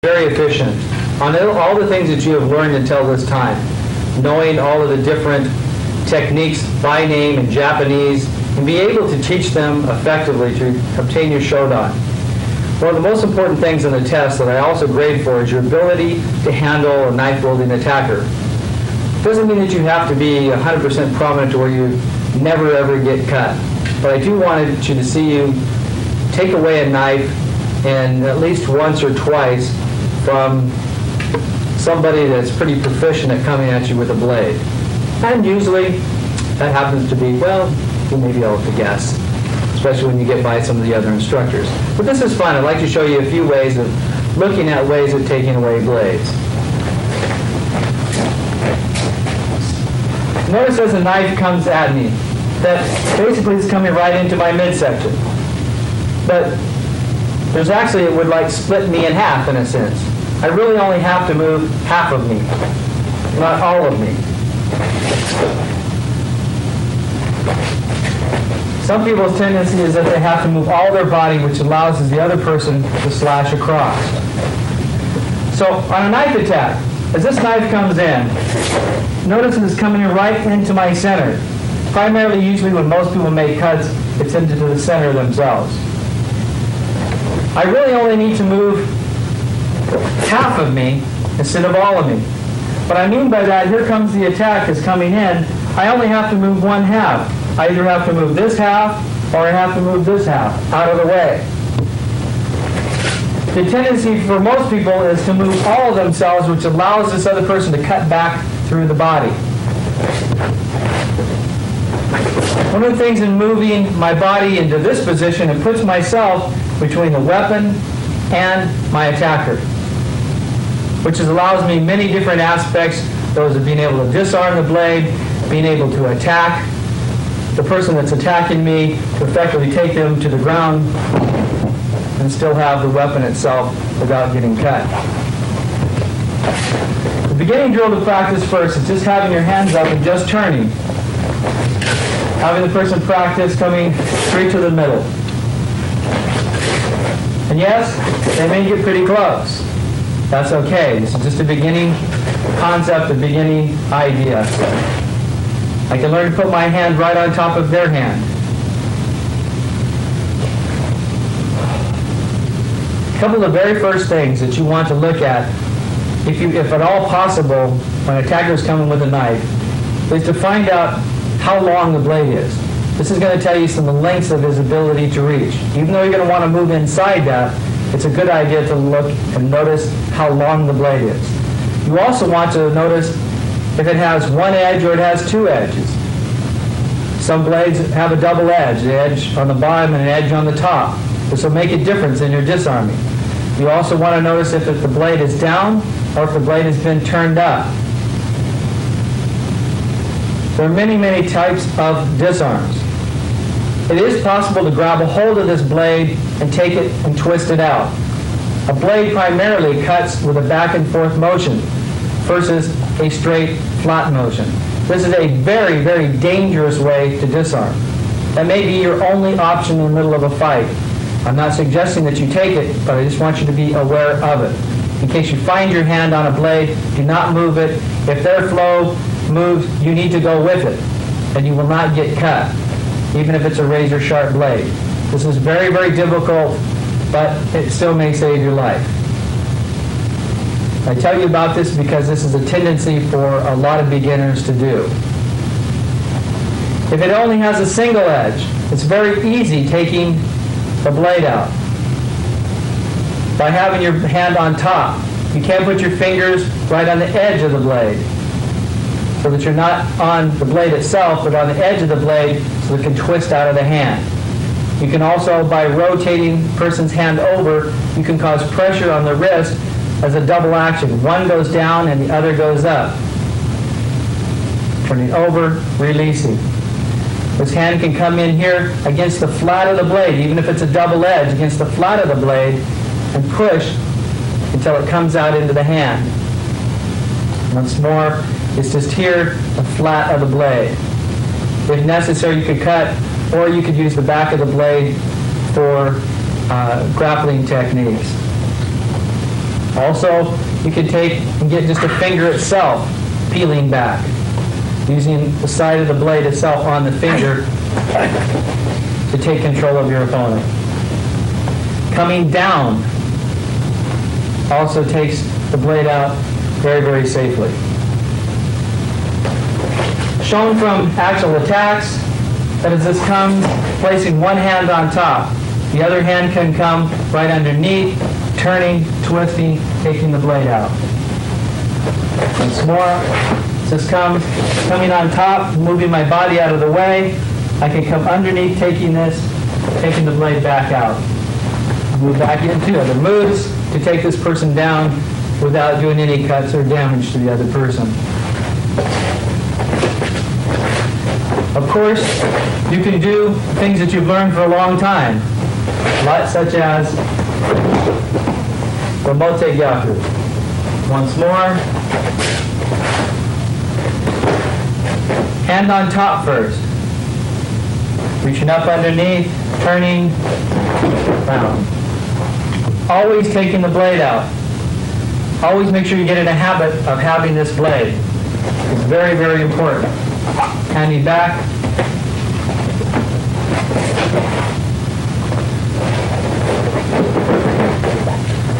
very efficient on all the things that you have learned until this time, knowing all of the different techniques by name in Japanese, and be able to teach them effectively to obtain your shodan. One of the most important things in the test that I also grade for is your ability to handle a knife-wielding attacker. It doesn't mean that you have to be 100% prominent to where you never ever get cut, but I do want you to see you take away a knife and at least once or twice from somebody that's pretty proficient at coming at you with a blade. And usually that happens to be, well, you may be able to guess, especially when you get by some of the other instructors. But this is fun. I'd like to show you a few ways of looking at ways of taking away blades. Notice as a knife comes at me, that basically is coming right into my midsection. But there's actually, it would like split me in half in a sense. I really only have to move half of me, not all of me. Some people's tendency is that they have to move all their body, which allows the other person to slash across. So on a knife attack, as this knife comes in, notice it's coming in right into my center. Primarily, usually when most people make cuts, it's into the center themselves. I really only need to move half of me instead of all of me. What I mean by that, here comes the attack is coming in. I only have to move one half. I either have to move this half or I have to move this half out of the way. The tendency for most people is to move all of themselves, which allows this other person to cut back through the body. One of the things in moving my body into this position, it puts myself between the weapon and my attacker, which allows me many different aspects, those of being able to disarm the blade, being able to attack the person that's attacking me, to effectively take them to the ground and still have the weapon itself without getting cut. The beginning drill to practice first is just having your hands up and just turning. Having the person practice coming straight to the middle. And yes, they may get pretty close. That's okay. This is just a beginning concept, a beginning idea. I can learn to put my hand right on top of their hand. A couple of the very first things that you want to look at, if at all possible, when an attacker is coming with a knife, is to find out how long the blade is. This is going to tell you some of the lengths of his ability to reach. Even though you're going to want to move inside that, it's a good idea to look and notice how long the blade is. You also want to notice if it has one edge or it has two edges. Some blades have a double edge, the edge on the bottom and an edge on the top. This will make a difference in your disarming. You also want to notice if the blade is down or if the blade has been turned up. There are many, many types of disarms. It is possible to grab a hold of this blade and take it and twist it out. A blade primarily cuts with a back and forth motion versus a straight, flat motion. This is a very, very dangerous way to disarm. That may be your only option in the middle of a fight. I'm not suggesting that you take it, but I just want you to be aware of it. In case you find your hand on a blade, do not move it. If their flow moves, you need to go with it, and you will not get cut, even if it's a razor-sharp blade. This is very, very difficult, but it still may save your life. I tell you about this because this is a tendency for a lot of beginners to do. If it only has a single edge, it's very easy taking the blade out. By having your hand on top, you can't put your fingers right on the edge of the blade, so that you're not on the blade itself, but on the edge of the blade so it can twist out of the hand. You can also, by rotating the person's hand over, you can cause pressure on the wrist as a double action. One goes down and the other goes up. Turning over, releasing. This hand can come in here against the flat of the blade, even if it's a double edge, against the flat of the blade, and push until it comes out into the hand. Once more, it's just here, the flat of the blade. If necessary, you could cut, or you could use the back of the blade for grappling techniques. Also, you can take and get just a finger itself peeling back, using the side of the blade itself on the finger to take control of your opponent. Coming down also takes the blade out very, very safely. Shown from actual attacks, that is, this comes placing one hand on top. The other hand can come right underneath, turning, twisting, taking the blade out. Once more, this comes coming on top, moving my body out of the way. I can come underneath, taking this, taking the blade back out. Move back into other moves to take this person down without doing any cuts or damage to the other person. Of course, you can do things that you've learned for a long time, such as the mote gyaku. Once more, hand on top first, reaching up underneath, turning, round. Always taking the blade out. Always make sure you get in a habit of having this blade. It's very, very important. Handing back.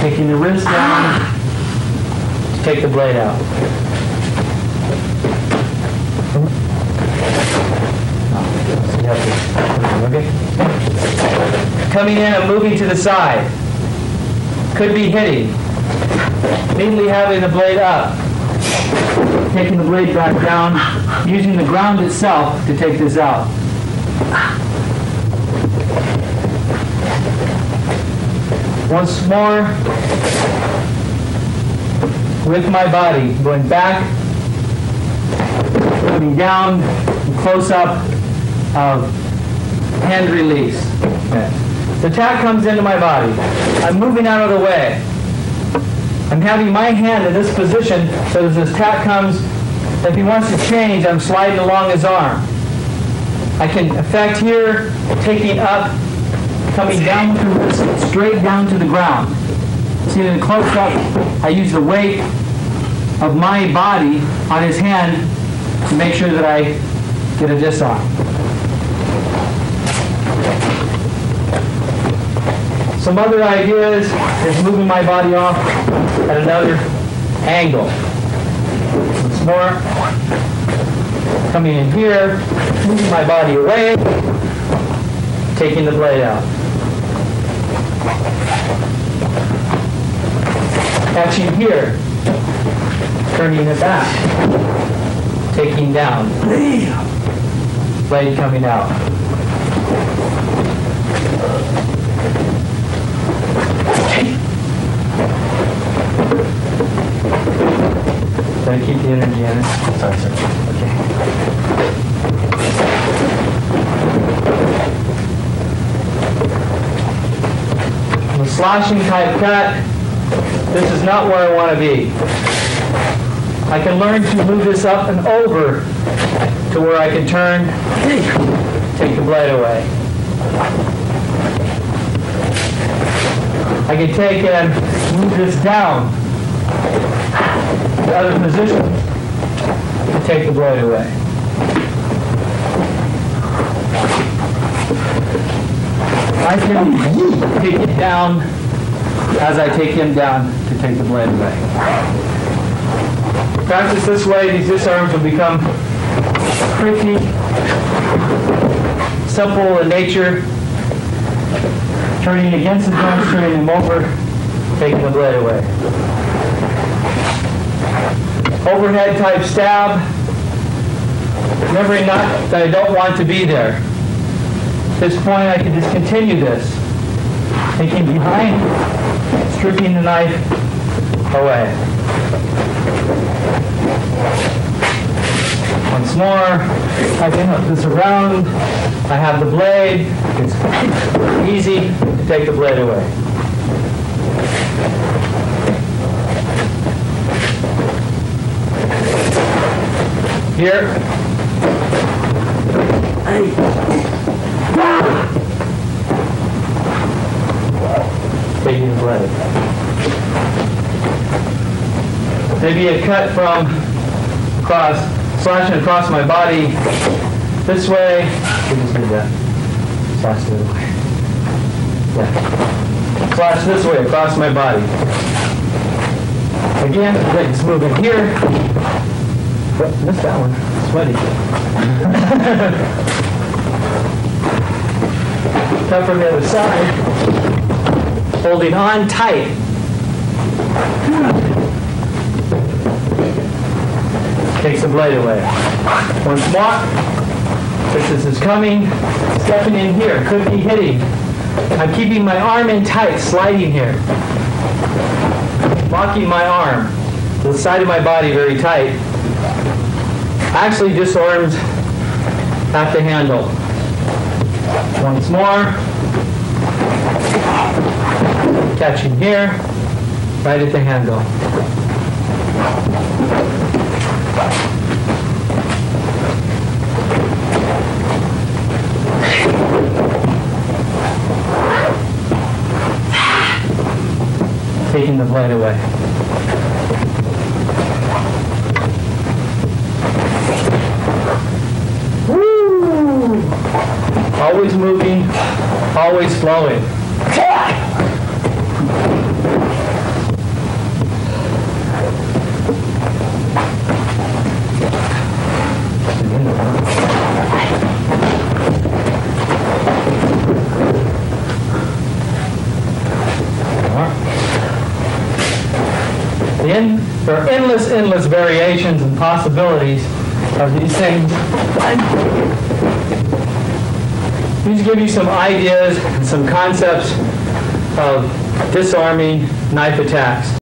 Taking the wrist down to take the blade out. Okay. Coming in and moving to the side. Could be hitting. Immediately having the blade up. Taking the blade back down, using the ground itself to take this out. Once more, with my body, going back, coming down, close up of hand release. Okay. The attack comes into my body. I'm moving out of the way. I'm having my hand in this position so as this attack comes, if he wants to change, I'm sliding along his arm. I can effect here, taking up, coming down through this, straight down to the ground. See, in close up, I use the weight of my body on his hand to make sure that I get a diss off. Some other ideas is moving my body off at another angle. Once more, coming in here, moving my body away, taking the blade out. Catching here, turning it back, taking down, blade coming out. Gotta keep the energy in it. Sorry, sir. Okay. The sloshing type cut, this is not where I want to be. I can learn to move this up and over to where I can turn, take the blade away. I can take and move this down to other positions to take the blade away. I can take it down as I take him down to take the blade away. Practice this way, these disarms will become pretty simple in nature. Turning against the joints, turning them over, taking the blade away. Overhead type stab, remembering not that I don't want to be there. At this point I can just continue this. Taking behind, stripping the knife away. Once more, I can hook this around. I have the blade. It's easy to take the blade away. Here. Taking the blade. Maybe a cut from slashing across my body this way. We just did that. Slash the other way. Yeah. Slash this way across my body. Again, let's move in here. Oh, missed that one. Sweaty. Cut from the other side. Holding on tight. Takes the blade away. Once more. This is coming. Stepping in here. Could be hitting. I'm keeping my arm in tight, sliding here. Locking my arm to the side of my body very tight. Actually disarmed at the handle. Once more. Catching here, right at the handle. Taking the blade away. Woo! Always moving, always flowing. There are endless variations and possibilities of these things. These give you some ideas and some concepts of disarming knife attacks.